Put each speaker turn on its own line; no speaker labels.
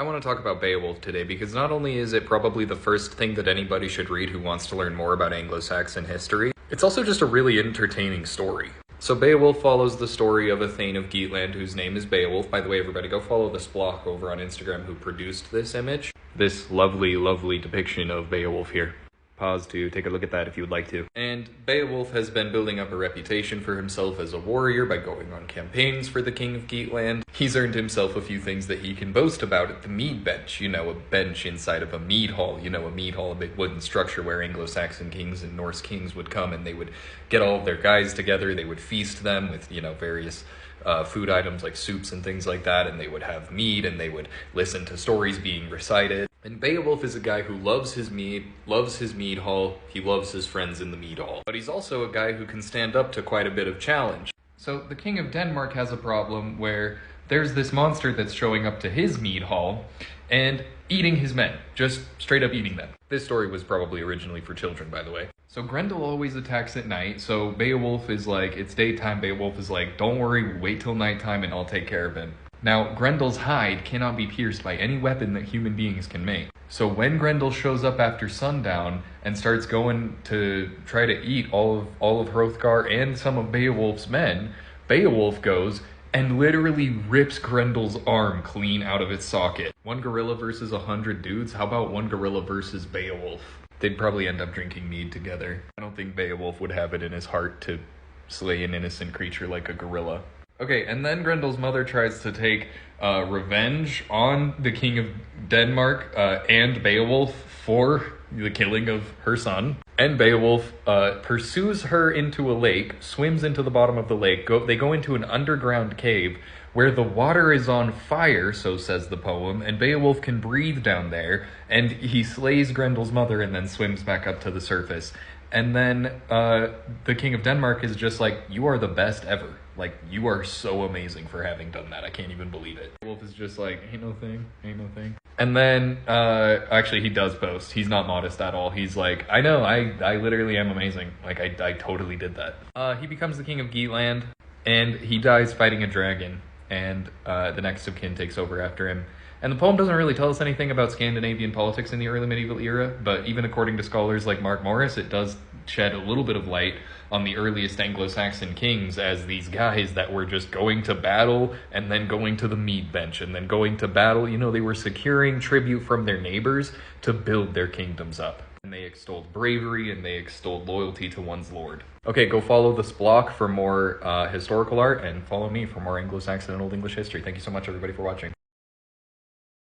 I want to talk about Beowulf today because not only is it probably the first thing that anybody should read who wants to learn more about Anglo-Saxon history, it's also just a really entertaining story. So Beowulf follows the story of a Thane of Geatland whose name is Beowulf. By the way, everybody go follow this block over on Instagram who produced this image. This lovely, lovely depiction of Beowulf here. Pause to take a look at that if you would like to. And Beowulf has been building up a reputation for himself as a warrior by going on campaigns for the King of Geatland. He's earned himself a few things that he can boast about at the mead bench. You know, a bench inside of a mead hall. You know, a mead hall, a big wooden structure where Anglo-Saxon kings and Norse kings would come and they would get all of their guys together. They would feast them with, you know, various food items like soups and things like that, and they would have mead and they would listen to stories being recited. And Beowulf is a guy who loves his mead hall, he loves his friends in the mead hall. But he's also a guy who can stand up to quite a bit of challenge. So the King of Denmark has a problem where there's this monster that's showing up to his mead hall and eating his men, just straight up eating them. This story was probably originally for children, by the way. So Grendel always attacks at night, so Beowulf is like, it's daytime, Beowulf is like, don't worry, wait till nighttime and I'll take care of him. Now, Grendel's hide cannot be pierced by any weapon that human beings can make. So when Grendel shows up after sundown and starts going to try to eat all of Hrothgar and some of Beowulf's men, Beowulf goes and literally rips Grendel's arm clean out of its socket. One gorilla versus 100 dudes? How about one gorilla versus Beowulf? They'd probably end up drinking mead together. I don't think Beowulf would have it in his heart to slay an innocent creature like a gorilla. Okay, and then Grendel's mother tries to take revenge on the King of Denmark and Beowulf for the killing of her son. And Beowulf pursues her into a lake, swims into the bottom of the lake. They go into an underground cave where the water is on fire, so says the poem, and Beowulf can breathe down there, and he slays Grendel's mother and then swims back up to the surface. And then the King of Denmark is just like, you are the best ever. Like, you are so amazing for having done that. I can't even believe it. Beowulf is just like, ain't no thing, ain't no thing. And then, actually he does boast. He's not modest at all. He's like, I know, I literally am amazing. Like, I totally did that. He becomes the King of Geatland, and he dies fighting a dragon. And the next of kin takes over after him. And the poem doesn't really tell us anything about Scandinavian politics in the early medieval era, but even according to scholars like Mark Morris, it does shed a little bit of light on the earliest Anglo-Saxon kings as these guys that were just going to battle and then going to the mead bench and then going to battle. You know, they were securing tribute from their neighbors to build their kingdoms up. And they extolled bravery and they extolled loyalty to one's lord. Okay, go follow this block for more historical art and follow me for more Anglo-Saxon and Old English history. Thank you so much, everybody, for watching.